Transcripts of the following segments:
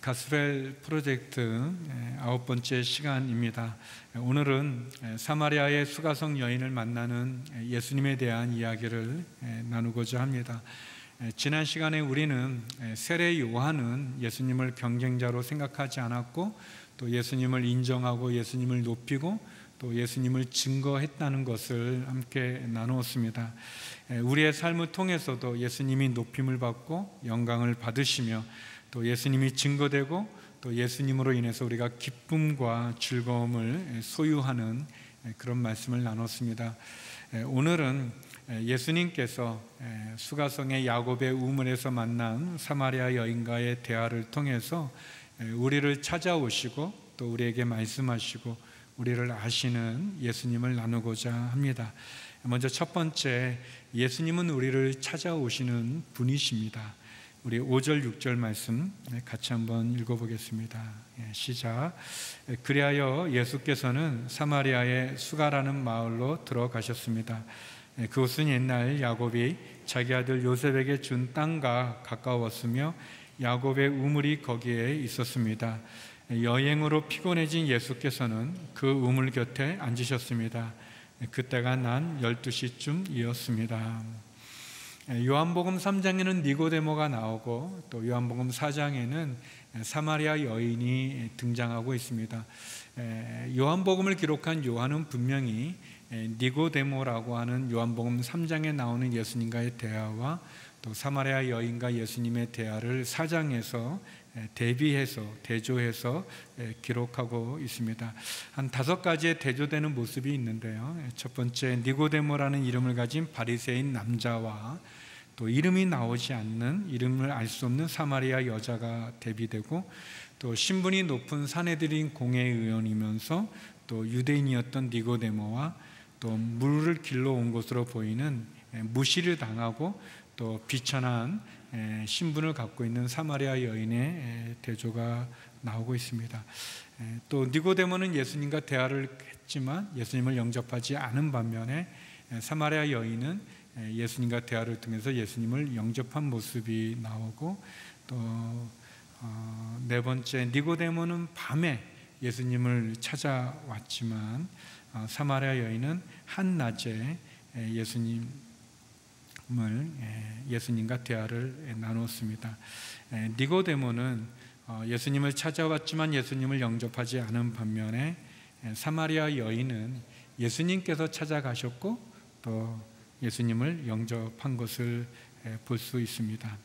가스펠 프로젝트 9번째 시간입니다. 오늘은 사마리아의 수가성 여인을 만나는 예수님에 대한 이야기를 나누고자 합니다. 지난 시간에 우리는 세례 요한은 예수님을 경쟁자로 생각하지 않았고, 또 예수님을 인정하고 예수님을 높이고 또 예수님을 증거했다는 것을 함께 나누었습니다. 우리의 삶을 통해서도 예수님이 높임을 받고 영광을 받으시며, 또 예수님이 증거되고 또 예수님으로 인해서 우리가 기쁨과 즐거움을 소유하는 그런 말씀을 나눴습니다. 오늘은 예수님께서 수가성의 야곱의 우물에서 만난 사마리아 여인과의 대화를 통해서 우리를 찾아오시고 또 우리에게 말씀하시고 우리를 아시는 예수님을 나누고자 합니다. 먼저 첫 번째, 예수님은 우리를 찾아오시는 분이십니다. 우리 5절 6절 말씀 같이 한번 읽어보겠습니다. 시작. 그리하여 예수께서는 사마리아의 수가라는 마을로 들어가셨습니다. 그곳은 옛날 야곱이 자기 아들 요셉에게 준 땅과 가까웠으며 야곱의 우물이 거기에 있었습니다. 여행으로 피곤해진 예수께서는 그 우물 곁에 앉으셨습니다. 그때가 난 12시쯤이었습니다. 요한복음 3장에는 니고데모가 나오고 또 요한복음 4장에는 사마리아 여인이 등장하고 있습니다. 요한복음을 기록한 요한은 분명히 니고데모라고 하는 요한복음 3장에 나오는 예수님과의 대화와 또 사마리아 여인과 예수님의 대화를 4장에서 대조해서 기록하고 있습니다. 한 5가지의 대조되는 모습이 있는데요. 첫 번째, 니고데모라는 이름을 가진 바리새인 남자와 또 이름이 나오지 않는, 이름을 알 수 없는 사마리아 여자가 대비되고, 또 신분이 높은 사내들인 공회의원이면서 또 유대인이었던 니고데모와 또 물을 길러 온 것으로 보이는 무시를 당하고 또 비천한 신분을 갖고 있는 사마리아 여인의 대조가 나오고 있습니다. 또 니고데모는 예수님과 대화를 했지만 예수님을 영접하지 않은 반면에 사마리아 여인은 예수님과 대화를 통해서 예수님을 영접한 모습이 나오고, 또 네 번째, 니고데모는 밤에 예수님을 찾아왔지만 사마리아 여인은 한낮에 예수님과 대화를 나눴습니다. 니고데모는 예수님을 찾아왔지만 예수님을 영접하지 않은 반면에 사마리아 여인은 예수님께서 찾아가셨고 또 예수님을 영접한 것을 볼 수 있습니다.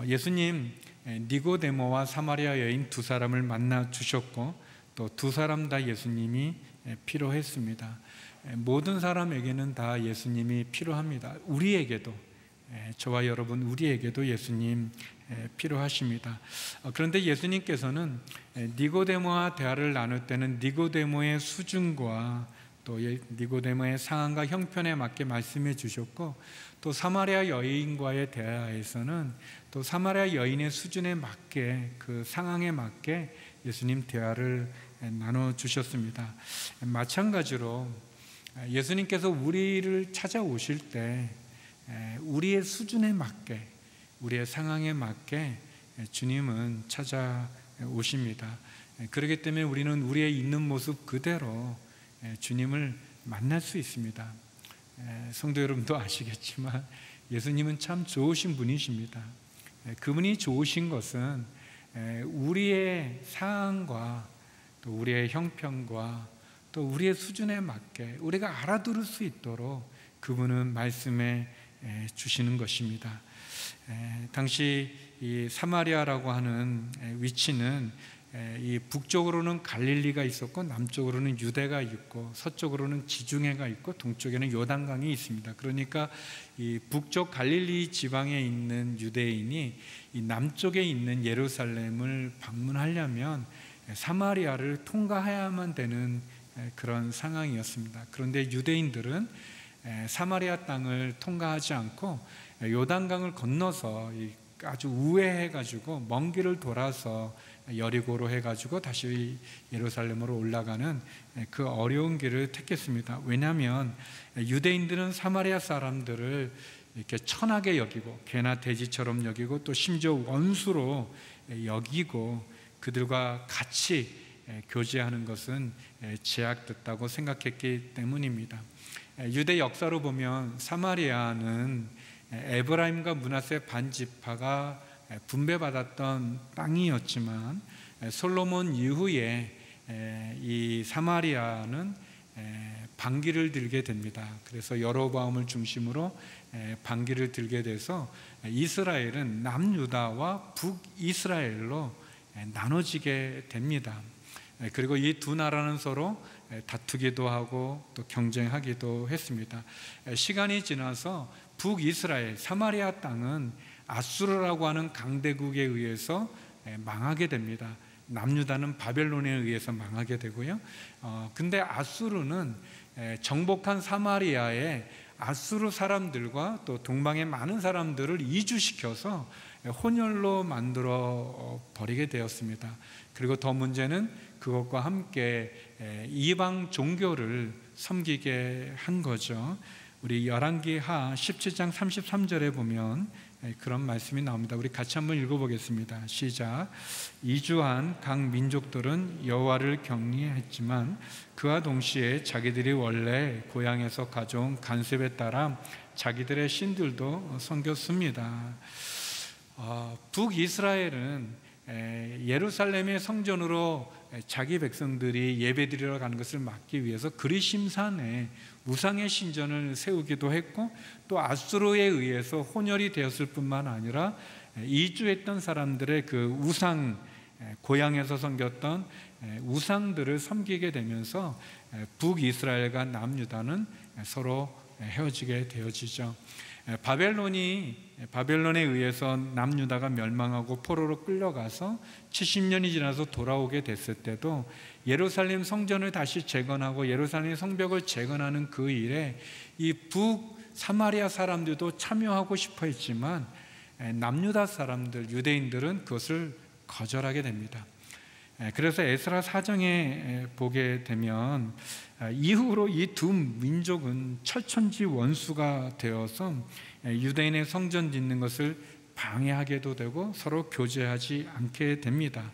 예수님 니고데모와 사마리아 여인 두 사람을 만나 주셨고 또 두 사람 다 예수님이 필요했습니다. 모든 사람에게는 다 예수님이 필요합니다. 우리에게도, 저와 여러분 우리에게도 예수님 필요하십니다. 그런데 예수님께서는 니고데모와 대화를 나눌 때는 니고데모의 수준과 또 니고데모의 상황과 형편에 맞게 말씀해 주셨고, 또 사마리아 여인과의 대화에서는 또 사마리아 여인의 수준에 맞게, 그 상황에 맞게 예수님 대화를 나눠 주셨습니다. 마찬가지로 예수님께서 우리를 찾아오실 때 우리의 수준에 맞게, 우리의 상황에 맞게 주님은 찾아오십니다. 그렇기 때문에 우리는 우리의 있는 모습 그대로 주님을 만날 수 있습니다. 성도 여러분도 아시겠지만 예수님은 참 좋으신 분이십니다. 그분이 좋으신 것은 우리의 상황과 또 우리의 형편과 또 우리의 수준에 맞게 우리가 알아들을 수 있도록 그분은 말씀해 주시는 것입니다. 당시 이 사마리아라고 하는 위치는 이 북쪽으로는 갈릴리가 있었고 남쪽으로는 유대가 있고 서쪽으로는 지중해가 있고 동쪽에는 요단강이 있습니다. 그러니까 이 북쪽 갈릴리 지방에 있는 유대인이 이 남쪽에 있는 예루살렘을 방문하려면 사마리아를 통과해야만 되는 그런 상황이었습니다. 그런데 유대인들은 사마리아 땅을 통과하지 않고 요단강을 건너서 아주 우회해가지고 먼 길을 돌아서 여리고로 해가지고 다시 예루살렘으로 올라가는 그 어려운 길을 택했습니다. 왜냐하면 유대인들은 사마리아 사람들을 이렇게 천하게 여기고 개나 돼지처럼 여기고 또 심지어 원수로 여기고 그들과 같이 교제하는 것은 제약됐다고 생각했기 때문입니다. 유대 역사로 보면 사마리아는 에브라임과 므낫세 반지파가 분배받았던 땅이었지만 솔로몬 이후에 이 사마리아는 반기를 들게 됩니다. 그래서 여로보암을 중심으로 반기를 들게 돼서 이스라엘은 남유다와 북이스라엘로 나눠지게 됩니다. 그리고 이 두 나라는 서로 다투기도 하고 또 경쟁하기도 했습니다. 시간이 지나서 북이스라엘 사마리아 땅은 아수르라고 하는 강대국에 의해서 망하게 됩니다. 남유다는 바벨론에 의해서 망하게 되고요. 근데 아수르는 정복한 사마리아에 아수르 사람들과 또 동방의 많은 사람들을 이주시켜서 혼혈로 만들어 버리게 되었습니다. 그리고 더 문제는 그것과 함께 이방 종교를 섬기게 한 거죠. 우리 열왕기하 17장 33절에 보면 그런 말씀이 나옵니다. 우리 같이 한번 읽어보겠습니다. 시작. 이주한 각 민족들은 여호와를 경외했지만 그와 동시에 자기들이 원래 고향에서 가져온 간습에 따라 자기들의 신들도 섬겼습니다. 북이스라엘은 예루살렘의 성전으로 자기 백성들이 예배드리러 가는 것을 막기 위해서 그리심산에 우상의 신전을 세우기도 했고 또 아수르에 의해서 혼혈이 되었을 뿐만 아니라 이주했던 사람들의 그 우상, 고향에서 섬겼던 우상들을 섬기게 되면서 북이스라엘과 남유다는 서로 헤어지게 되어지죠. 바벨론에 의해서 남유다가 멸망하고 포로로 끌려가서 70년이 지나서 돌아오게 됐을 때도 예루살렘 성전을 다시 재건하고 예루살렘 성벽을 재건하는 그 일에 이 북사마리아 사람들도 참여하고 싶어 했지만 남유다 사람들, 유대인들은 그것을 거절하게 됩니다. 그래서 에스라 사정에 보게 되면 이후로 이 두 민족은 철천지 원수가 되어서 유대인의 성전 짓는 것을 방해하게도 되고 서로 교제하지 않게 됩니다.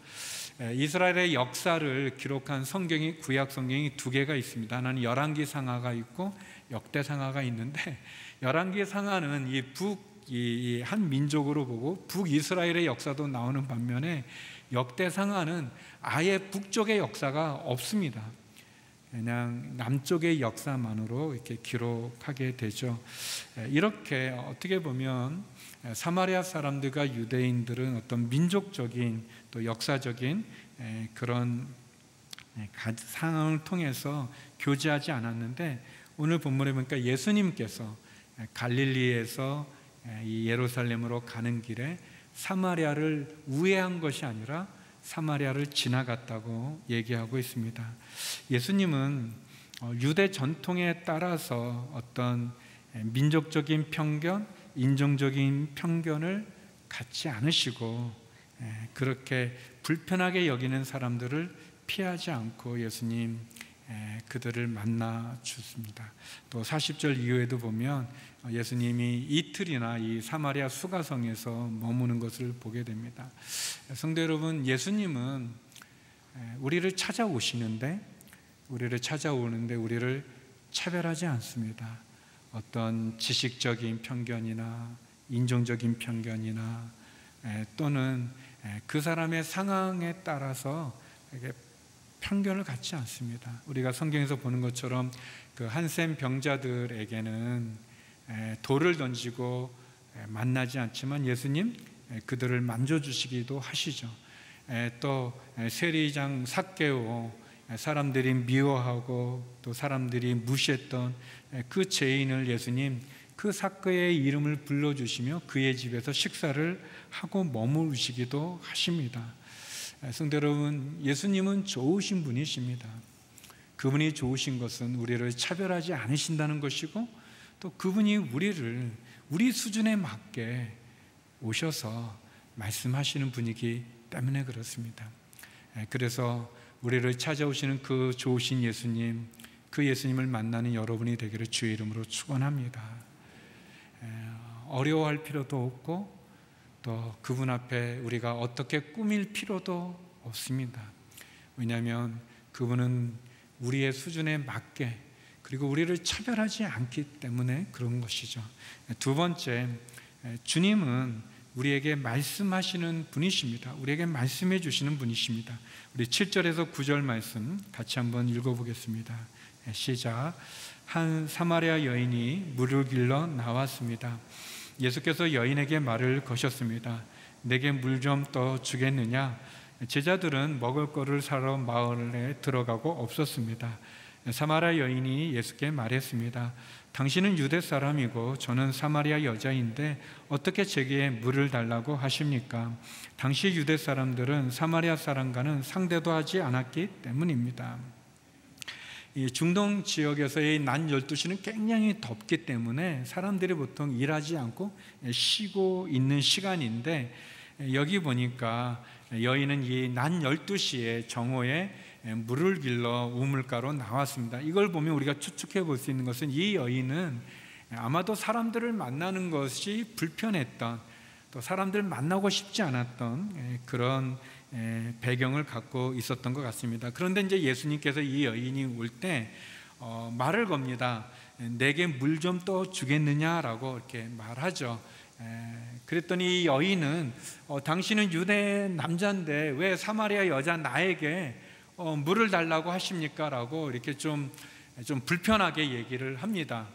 이스라엘의 역사를 기록한 성경이 구약 성경이 두 개가 있습니다. 하나는 열왕기 상하가 있고 역대 상하가 있는데 열왕기 상하는 이 한 민족으로 보고 북이스라엘의 역사도 나오는 반면에 역대 상하는 아예 북쪽의 역사가 없습니다. 그냥 남쪽의 역사만으로 이렇게 기록하게 되죠. 이렇게 어떻게 보면 사마리아 사람들과 유대인들은 어떤 민족적인 또 역사적인 그런 상황을 통해서 교제하지 않았는데 오늘 본문에 보니까 예수님께서 갈릴리에서 이 예루살렘으로 가는 길에 사마리아를 우회한 것이 아니라 사마리아를 지나갔다고 얘기하고 있습니다. 예수님은 유대 전통에 따라서 어떤 민족적인 편견, 인종적인 편견을 갖지 않으시고 그렇게 불편하게 여기는 사람들을 피하지 않고 예수님 그들을 만나 주십니다. 또 40절 이후에도 보면 예수님이 이틀이나 이 사마리아 수가성에서 머무는 것을 보게 됩니다. 성도 여러분, 예수님은 우리를 찾아오시는데 우리를 차별하지 않습니다. 어떤 지식적인 편견이나 인종적인 편견이나 또는 그 사람의 상황에 따라서 편견을 갖지 않습니다. 우리가 성경에서 보는 것처럼 그 한센 병자들에게는 돌을 던지고 만나지 않지만 예수님 그들을 만져주시기도 하시죠. 또 세리장 삭개오, 사람들이 미워하고 또 사람들이 무시했던 그 죄인을 예수님 그 삭개의 이름을 불러주시며 그의 집에서 식사를 하고 머무르시기도 하십니다. 성도 여러분, 예수님은 좋으신 분이십니다. 그분이 좋으신 것은 우리를 차별하지 않으신다는 것이고 또 그분이 우리 수준에 맞게 오셔서 말씀하시는 분이기 때문에 그렇습니다. 그래서 우리를 찾아오시는 그 좋으신 예수님, 그 예수님을 만나는 여러분이 되기를 주의 이름으로 축원합니다. 어려워할 필요도 없고 또 그분 앞에 우리가 어떻게 꾸밀 필요도 없습니다. 왜냐하면 그분은 우리의 수준에 맞게 그리고 우리를 차별하지 않기 때문에 그런 것이죠. 두 번째, 주님은 우리에게 말씀하시는 분이십니다. 우리에게 말씀해 주시는 분이십니다. 우리 7절에서 9절 말씀 같이 한번 읽어보겠습니다. 시작. 한 사마리아 여인이 물을 길러 나왔습니다. 예수께서 여인에게 말을 거셨습니다. 내게 물 좀 떠 주겠느냐? 제자들은 먹을 거를 사러 마을에 들어가고 없었습니다. 사마리아 여인이 예수께 말했습니다. 당신은 유대 사람이고 저는 사마리아 여자인데 어떻게 제게 물을 달라고 하십니까? 당시 유대 사람들은 사마리아 사람과는 상대도 하지 않았기 때문입니다. 이 중동 지역에서의 낮 12시는 굉장히 덥기 때문에 사람들이 보통 일하지 않고 쉬고 있는 시간인데, 여기 보니까 여인은 이 낮 12시에 정오에 물을 길러 우물가로 나왔습니다. 이걸 보면 우리가 추측해 볼 수 있는 것은 이 여인은 아마도 사람들을 만나는 것이 불편했던, 또 사람들을 만나고 싶지 않았던 그런 배경을 갖고 있었던 것 같습니다. 그런데 이제 예수님께서 이 여인이 올 때 말을 겁니다. 내게 물 좀 떠 주겠느냐라고 이렇게 말하죠. 그랬더니 이 여인은 당신은 유대 남자인데 왜 사마리아 여자 나에게 물을 달라고 하십니까? 라고 이렇게 좀 불편하게 얘기를 합니다.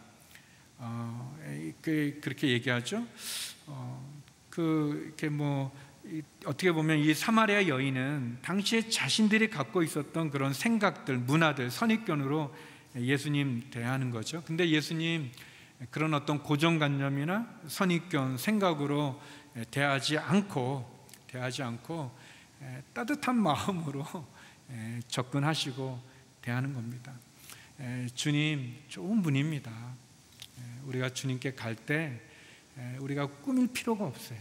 그렇게 얘기하죠. 이렇게 어떻게 보면 이 사마리아 여인은 당시에 자신들이 갖고 있었던 그런 생각들, 문화들, 선입견으로 예수님 대하는 거죠. 근데 예수님 그런 어떤 고정관념이나 선입견, 생각으로 대하지 않고 따뜻한 마음으로 접근하시고 대하는 겁니다. 주님 좋은 분입니다. 우리가 주님께 갈 때 우리가 꾸밀 필요가 없어요.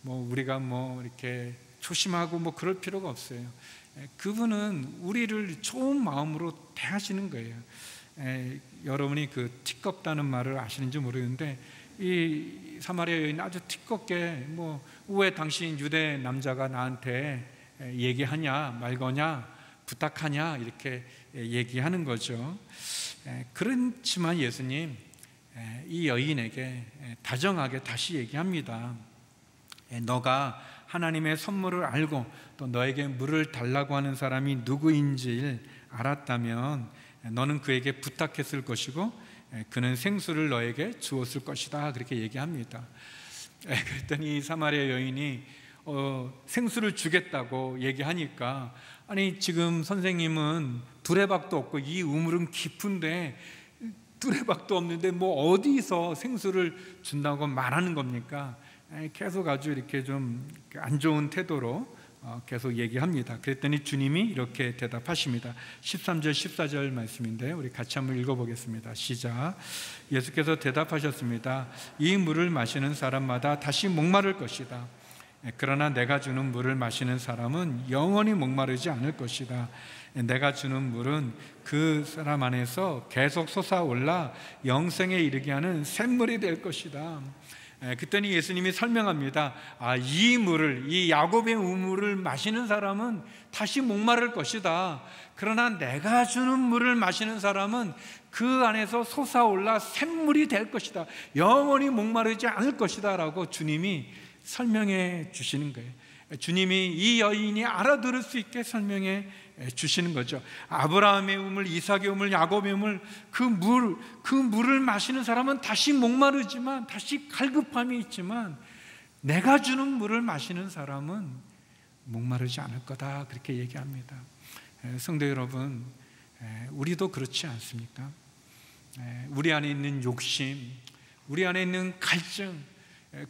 우리가 이렇게 조심하고 그럴 필요가 없어요. 그분은 우리를 좋은 마음으로 대하시는 거예요. 여러분이 그 티껍다는 말을 아시는지 모르겠는데, 이 사마리아 여인 아주 티껍게 왜 당신 유대 남자가 나한테 얘기하냐, 말 거냐, 부탁하냐 이렇게 얘기하는 거죠. 그렇지만 예수님 이 여인에게 다정하게 다시 얘기합니다. 너가 하나님의 선물을 알고 또 너에게 물을 달라고 하는 사람이 누구인지 알았다면 너는 그에게 부탁했을 것이고 그는 생수를 너에게 주었을 것이다, 그렇게 얘기합니다. 그랬더니 사마리아 여인이 생수를 주겠다고 얘기하니까, 아니 지금 선생님은 두레박도 없고 이 우물은 깊은데 두레박도 없는데 어디서 생수를 준다고 말하는 겁니까? 계속 아주 이렇게 좀 안 좋은 태도로 계속 얘기합니다. 그랬더니 주님이 이렇게 대답하십니다. 13절 14절 말씀인데 우리 같이 한번 읽어보겠습니다. 시작. 예수께서 대답하셨습니다. 이 물을 마시는 사람마다 다시 목마를 것이다. 그러나 내가 주는 물을 마시는 사람은 영원히 목마르지 않을 것이다. 내가 주는 물은 그 사람 안에서 계속 솟아올라 영생에 이르게 하는 샘물이 될 것이다. 그랬더니 예수님이 설명합니다. 이 물을, 이 야곱의 우물을 마시는 사람은 다시 목마를 것이다. 그러나 내가 주는 물을 마시는 사람은 그 안에서 솟아올라 샘물이 될 것이다. 영원히 목마르지 않을 것이다 라고 주님이 설명해 주시는 거예요. 주님이 이 여인이 알아들을 수 있게 설명해 주시는 거죠. 아브라함의 우물, 이삭의 우물, 야곱의 우물, 그 물을 마시는 사람은 다시 목마르지만, 다시 갈급함이 있지만, 내가 주는 물을 마시는 사람은 목마르지 않을 거다, 그렇게 얘기합니다. 성도 여러분, 우리도 그렇지 않습니까? 우리 안에 있는 욕심, 우리 안에 있는 갈증,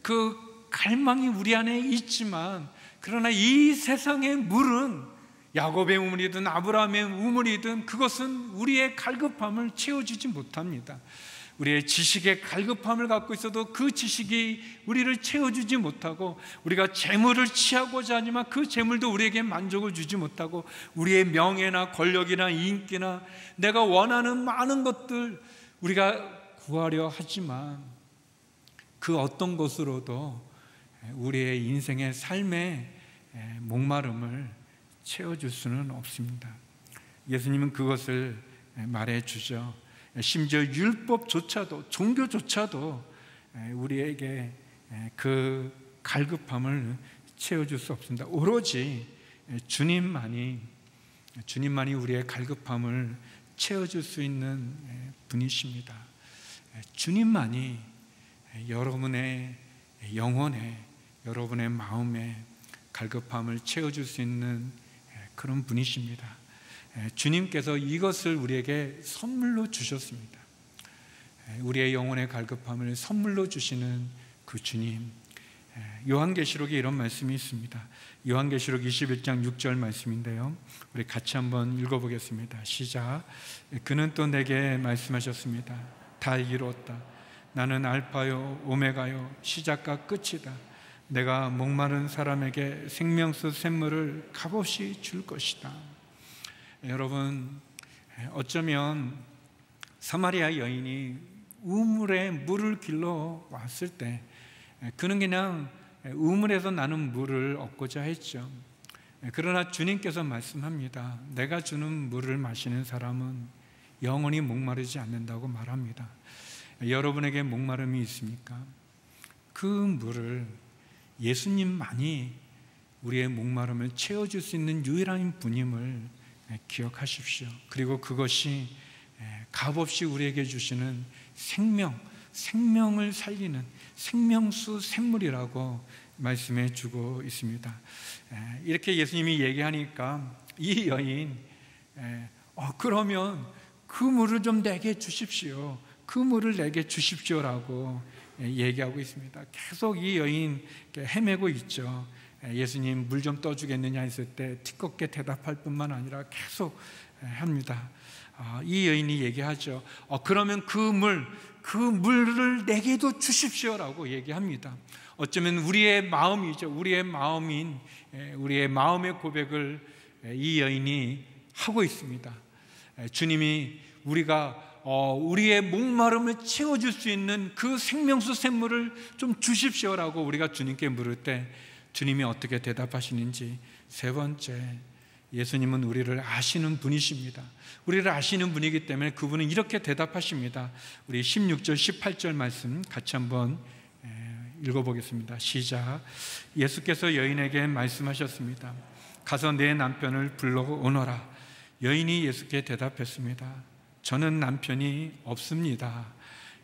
그 갈망이 우리 안에 있지만, 그러나 이 세상의 물은 야곱의 우물이든 아브라함의 우물이든 그것은 우리의 갈급함을 채워주지 못합니다. 우리의 지식의 갈급함을 갖고 있어도 그 지식이 우리를 채워주지 못하고, 우리가 재물을 취하고자 하지만 그 재물도 우리에게 만족을 주지 못하고, 우리의 명예나 권력이나 인기나 내가 원하는 많은 것들 우리가 구하려 하지만 그 어떤 것으로도 우리의 인생의 삶의 목마름을 채워줄 수는 없습니다. 예수님은 그것을 말해주죠. 심지어 율법조차도, 종교조차도 우리에게 그 갈급함을 채워줄 수 없습니다. 오로지 주님만이 우리의 갈급함을 채워줄 수 있는 분이십니다. 주님만이 여러분의 영혼에, 여러분의 마음에 갈급함을 채워줄 수 있는 그런 분이십니다. 주님께서 이것을 우리에게 선물로 주셨습니다. 우리의 영혼의 갈급함을 선물로 주시는 그 주님. 요한계시록에 이런 말씀이 있습니다. 요한계시록 21장 6절 말씀인데요, 우리 같이 한번 읽어보겠습니다. 시작. 그는 또 내게 말씀하셨습니다. 다 이루었다. 나는 알파요 오메가요 시작과 끝이다. 내가 목마른 사람에게 생명수 샘물을 값없이 줄 것이다. 여러분, 어쩌면 사마리아 여인이 우물에 물을 길러 왔을 때 그는 그냥 우물에서 나는 물을 얻고자 했죠. 그러나 주님께서 말씀합니다. 내가 주는 물을 마시는 사람은 영원히 목마르지 않는다고 말합니다. 여러분에게 목마름이 있습니까? 그 물을 예수님만이 우리의 목마름을 채워줄 수 있는 유일한 분임을 기억하십시오. 그리고 그것이 값없이 우리에게 주시는 생명을 살리는 생명수 샘물이라고 말씀해 주고 있습니다. 이렇게 예수님이 얘기하니까 이 여인, 그러면 그 물을 좀 내게 주십시오. 그 물을 내게 주십시오라고 얘기하고 있습니다. 계속 이 여인 헤매고 있죠. 예수님 물 좀 떠주겠느냐 했을 때 티껍게 대답할 뿐만 아니라 계속 합니다. 이 여인이 얘기하죠. 그러면 그 물을 내게도 주십시오라고 얘기합니다. 어쩌면 우리의 마음이죠. 우리의 마음인 우리의 마음의 고백을 이 여인이 하고 있습니다. 주님이 우리의 목마름을 채워줄 수 있는 그 생명수 샘물을 좀 주십시오라고 우리가 주님께 물을 때 주님이 어떻게 대답하시는지. 세 번째, 예수님은 우리를 아시는 분이십니다. 우리를 아시는 분이기 때문에 그분은 이렇게 대답하십니다. 우리 16절 18절 말씀 같이 한번 읽어보겠습니다. 시작. 예수께서 여인에게 말씀하셨습니다. 가서 내 남편을 불러오너라. 여인이 예수께 대답했습니다. 저는 남편이 없습니다.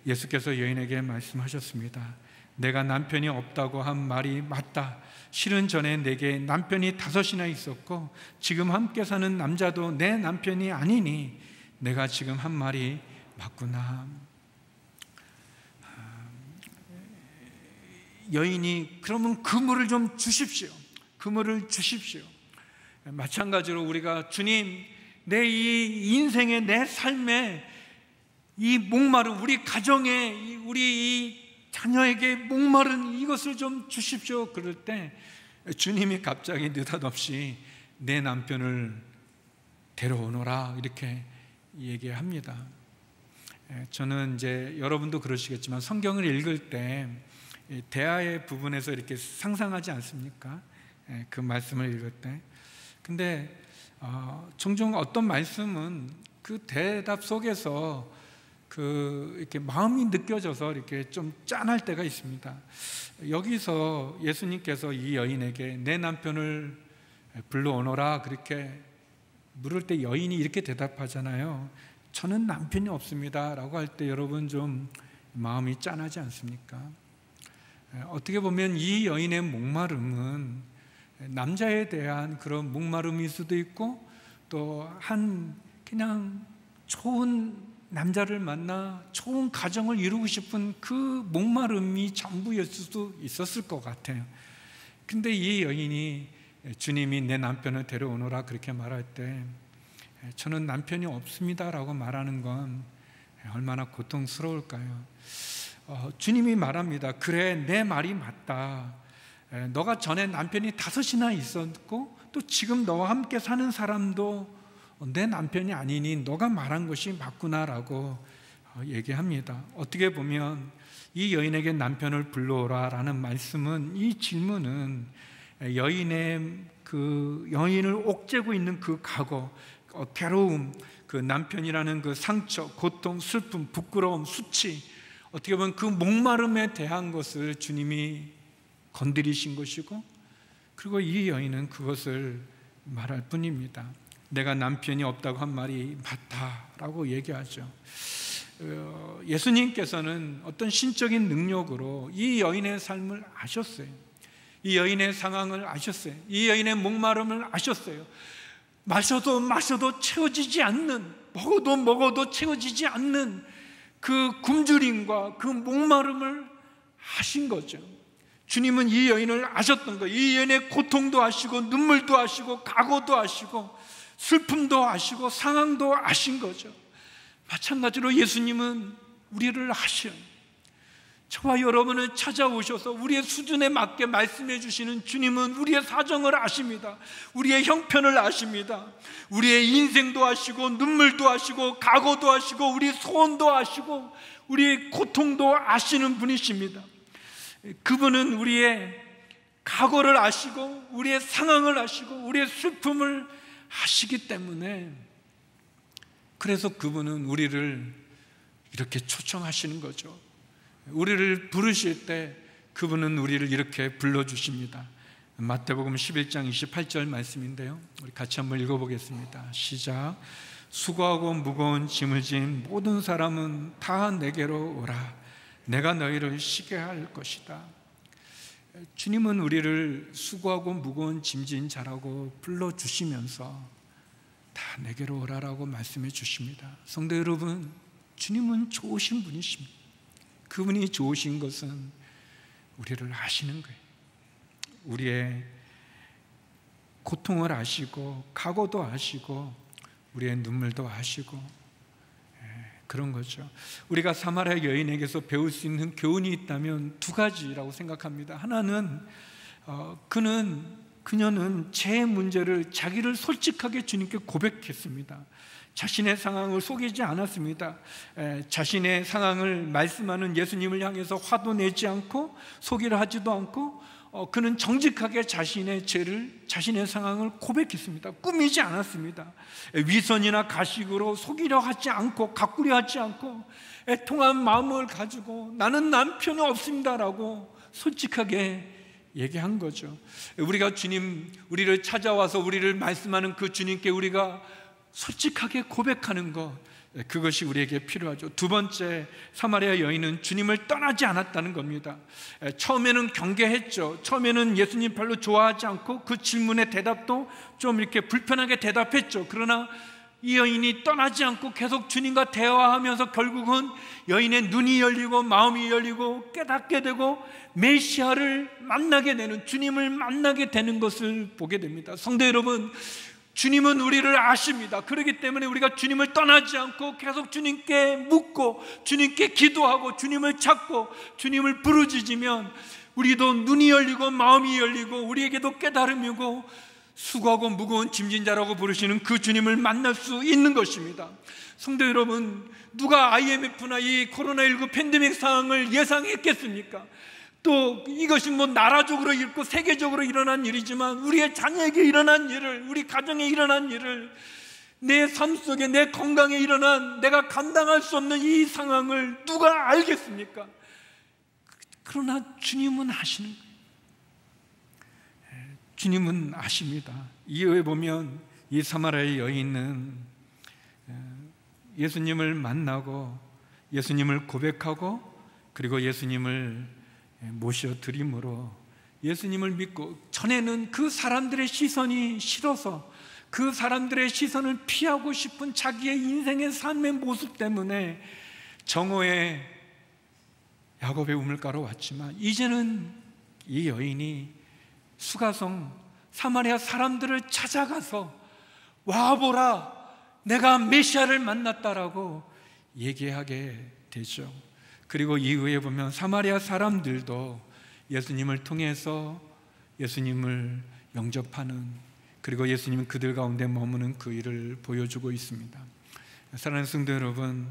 예수께서 여인에게 말씀하셨습니다. 내가 남편이 없다고 한 말이 맞다. 실은 전에 내게 남편이 5이나 있었고 지금 함께 사는 남자도 내 남편이 아니니 내가 지금 한 말이 맞구나. 여인이 그러면 그 물을 좀 주십시오. 그 물을 주십시오. 마찬가지로 우리가 주님, 내 이 인생의 내 삶의 이 목마른 우리 가정에 우리 이 자녀에게 목마른 이것을 좀 주십시오. 그럴 때 주님이 갑자기 느닷없이 내 남편을 데려오너라 이렇게 얘기합니다. 저는 이제 여러분도 그러시겠지만 성경을 읽을 때 대화의 부분에서 이렇게 상상하지 않습니까? 그 말씀을 읽을 때. 근데 종종 어떤 말씀은 그 대답 속에서 이렇게 마음이 느껴져서 이렇게 좀 짠할 때가 있습니다. 여기서 예수님께서 이 여인에게 내 남편을 불러오너라 그렇게 물을 때 여인이 이렇게 대답하잖아요. 저는 남편이 없습니다 라고 할 때 여러분 좀 마음이 짠하지 않습니까? 어떻게 보면 이 여인의 목마름은 남자에 대한 그런 목마름일 수도 있고 또 그냥 좋은 남자를 만나 좋은 가정을 이루고 싶은 그 목마름이 전부일 수도 있었을 것 같아요. 근데 이 여인이 주님이 내 남편을 데려오너라 그렇게 말할 때 저는 남편이 없습니다 라고 말하는 건 얼마나 고통스러울까요? 주님이 말합니다. 그래, 내 말이 맞다. 너가 전에 남편이 5이나 있었고 또 지금 너와 함께 사는 사람도 내 남편이 아니니 너가 말한 것이 맞구나라고 얘기합니다. 어떻게 보면 이 여인에게 남편을 불러오라 라는 말씀은, 이 질문은 여인을 옥죄고 있는 그 과거, 괴로움, 그 남편이라는 그 상처, 고통, 슬픔, 부끄러움, 수치, 어떻게 보면 그 목마름에 대한 것을 주님이 건드리신 것이고, 그리고 이 여인은 그것을 말할 뿐입니다. 내가 남편이 없다고 한 말이 맞다라고 얘기하죠. 예수님께서는 어떤 신적인 능력으로 이 여인의 삶을 아셨어요. 이 여인의 상황을 아셨어요. 이 여인의 목마름을 아셨어요. 마셔도 채워지지 않는, 먹어도 채워지지 않는 그 굶주림과 그 목마름을 아신 거죠. 주님은 이 여인을 아셨던 거예요. 이 여인의 고통도 아시고, 눈물도 아시고, 각오도 아시고, 슬픔도 아시고, 상황도 아신 거죠. 마찬가지로 예수님은 우리를 아셔요. 저와 여러분을 찾아오셔서 우리의 수준에 맞게 말씀해 주시는 주님은 우리의 사정을 아십니다. 우리의 형편을 아십니다. 우리의 인생도 아시고, 눈물도 아시고, 각오도 아시고, 우리 소원도 아시고, 우리의 고통도 아시는 분이십니다. 그분은 우리의 각오를 아시고, 우리의 상황을 아시고, 우리의 슬픔을 아시기 때문에, 그래서 그분은 우리를 이렇게 초청하시는 거죠. 우리를 부르실 때 그분은 우리를 이렇게 불러주십니다. 마태복음 11장 28절 말씀인데요, 우리 같이 한번 읽어보겠습니다. 시작. 수고하고 무거운 짐을 진 모든 사람은 다 내게로 오라. 내가 너희를 쉬게 할 것이다. 주님은 우리를 수고하고 무거운 짐진 자라고 불러주시면서 다 내게로 오라라고 말씀해 주십니다. 성도 여러분, 주님은 좋으신 분이십니다. 그분이 좋으신 것은 우리를 아시는 거예요. 우리의 고통을 아시고, 각오도 아시고, 우리의 눈물도 아시고, 그런 거죠. 우리가 사마리아 여인에게서 배울 수 있는 교훈이 있다면 두 가지라고 생각합니다. 하나는 그녀는 제 문제를, 자기를 솔직하게 주님께 고백했습니다. 자신의 상황을 속이지 않았습니다. 자신의 상황을 말씀하는 예수님을 향해서 화도 내지 않고 속이려 하지도 않고, 그는 정직하게 자신의 죄를, 자신의 상황을 고백했습니다. 꾸미지 않았습니다. 위선이나 가식으로 속이려 하지 않고, 가꾸려 하지 않고, 애통한 마음을 가지고 나는 남편이 없습니다라고 솔직하게 얘기한 거죠. 우리를 찾아와서 우리를 말씀하는 그 주님께 우리가 솔직하게 고백하는 것, 그것이 우리에게 필요하죠. 두 번째, 사마리아 여인은 주님을 떠나지 않았다는 겁니다. 처음에는 경계했죠. 처음에는 예수님 별로 좋아하지 않고 그 질문의 대답도 좀 이렇게 불편하게 대답했죠. 그러나 이 여인이 떠나지 않고 계속 주님과 대화하면서 결국은 여인의 눈이 열리고 마음이 열리고 깨닫게 되고 메시아를 만나게 되는, 주님을 만나게 되는 것을 보게 됩니다. 성도 여러분, 주님은 우리를 아십니다. 그렇기 때문에 우리가 주님을 떠나지 않고 계속 주님께 묻고, 주님께 기도하고, 주님을 찾고, 주님을 부르짖으면 우리도 눈이 열리고 마음이 열리고, 우리에게도 깨달음이고, 수고하고 무거운 짐진 자라고 부르시는 그 주님을 만날 수 있는 것입니다. 성도 여러분, 누가 IMF나 이 코로나19 팬데믹 상황을 예상했겠습니까? 또 이것이 나라적으로 있고 세계적으로 일어난 일이지만, 우리의 자녀에게 일어난 일을, 우리 가정에 일어난 일을, 내 삶 속에, 내 건강에 일어난, 내가 감당할 수 없는 이 상황을 누가 알겠습니까? 그러나 주님은 아시는 거예요. 주님은 아십니다. 이후에 보면 이 사마리아 여인은 예수님을 만나고, 예수님을 고백하고, 그리고 예수님을 모셔드림으로 예수님을 믿고, 전에는 그 사람들의 시선이 싫어서 그 사람들의 시선을 피하고 싶은 자기의 인생의 삶의 모습 때문에 정오에 야곱의 우물가로 왔지만, 이제는 이 여인이 수가성 사마리아 사람들을 찾아가서 와보라, 내가 메시아를 만났다라고 얘기하게 되죠. 그리고 이후에 보면 사마리아 사람들도 예수님을 통해서 예수님을 영접하는, 그리고 예수님은 그들 가운데 머무는 그 일을 보여주고 있습니다. 사랑하는 성도 여러분,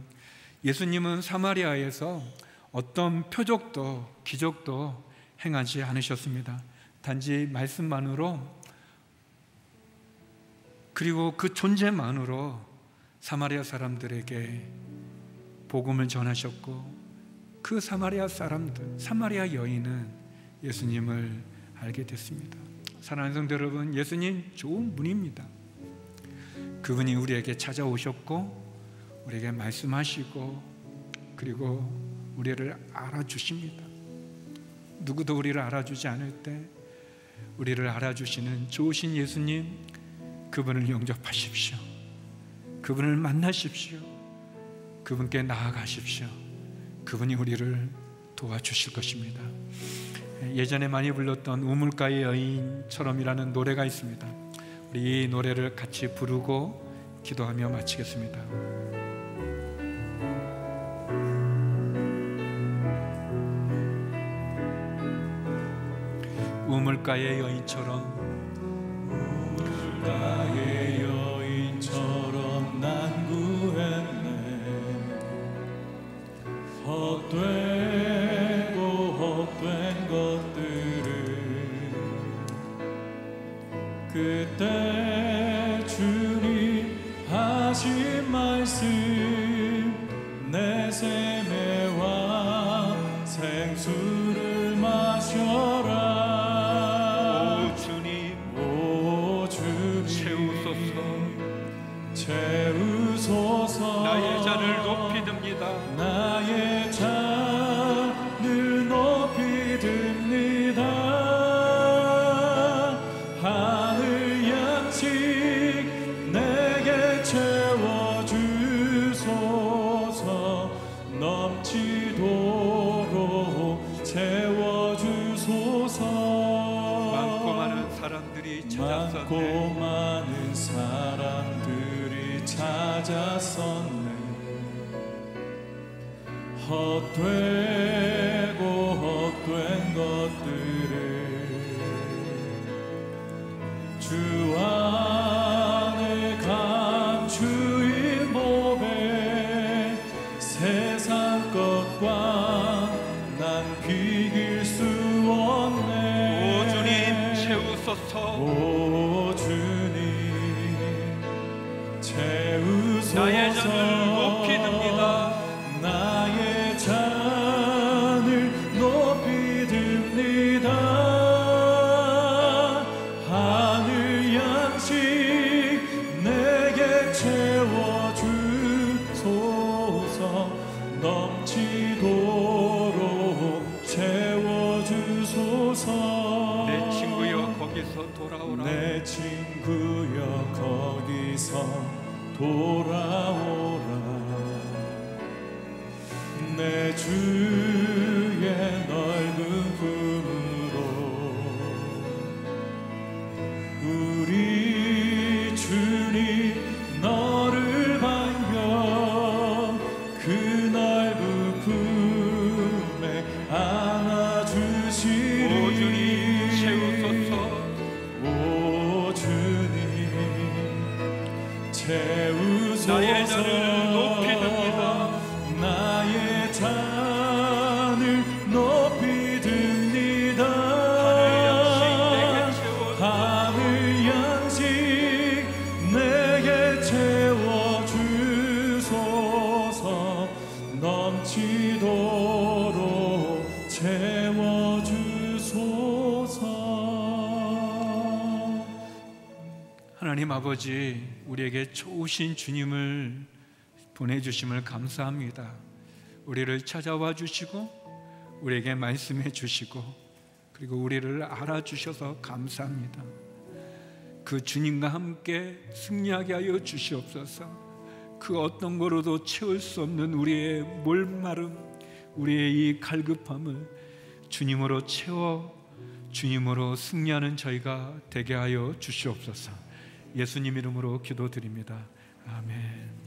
예수님은 사마리아에서 어떤 표적도 기적도 행하지 않으셨습니다. 단지 말씀만으로, 그리고 그 존재만으로 사마리아 사람들에게 복음을 전하셨고, 그 사마리아 사람들, 사마리아 여인은 예수님을 알게 됐습니다. 사랑하는 성도 여러분, 예수님 좋은 분입니다. 그분이 우리에게 찾아오셨고 우리에게 말씀하시고, 그리고 우리를 알아주십니다. 누구도 우리를 알아주지 않을 때 우리를 알아주시는 좋으신 예수님, 그분을 영접하십시오. 그분을 만나십시오. 그분께 나아가십시오. 그분이 우리를 도와주실 것입니다. 예전에 많이 불렀던 우물가의 여인처럼이라는 노래가 있습니다. 우리 이 노래를 같이 부르고 기도하며 마치겠습니다. 우물가의 여인처럼, 우물가의 여인처럼 난 구했네. 헛되고 헛된 것들을 그때 주님 하신 말씀, 내 샘의 왕 생수를 마셔라. 채우소서. 나의 잔을 높이 듭니다. 나의 잔을 높이 듭니다. 하늘 양식 내게 채워주소서. 넘치도록 채워주소서. 많고 많은 사람들이 찾았었네. 많고 많은 사람들이 찾았었네. 헛되고 헛된 것들을 주 안에 감추인 몸에 세상 것과 난 비길 수 없네. 오 주님 채우소서. 오 주님 채우소서. 나의 잔을 높이 듭니다. 나의 잔을 높이 듭니다. 하늘 양식 내게 채워주소서. 넘치도록 채워주소서. 내 친구여 거기서 돌아오라. 내 친구여 거기서 돌아오라. 내 주의 넓은 품으로 우리 주님 너를 반겨 그 넓은 품에 안아주시리. 오 주님 채우소서. 오 주님 채우소서. 나의 잔을 높이 듭니다. 나의 잔을 높이 듭니다. 하늘 양식 내게 채워주소서. 넘치도록 채워주소서. 하나님 아버지, 우리에게 좋으신 주님을 보내주심을 감사합니다. 우리를 찾아와 주시고 우리에게 말씀해 주시고, 그리고 우리를 알아주셔서 감사합니다. 그 주님과 함께 승리하게 하여 주시옵소서. 그 어떤 거로도 채울 수 없는 우리의 몰마름, 우리의 이 갈급함을 주님으로 채워 주님으로 승리하는 저희가 되게 하여 주시옵소서. 예수님 이름으로 기도드립니다. 아멘.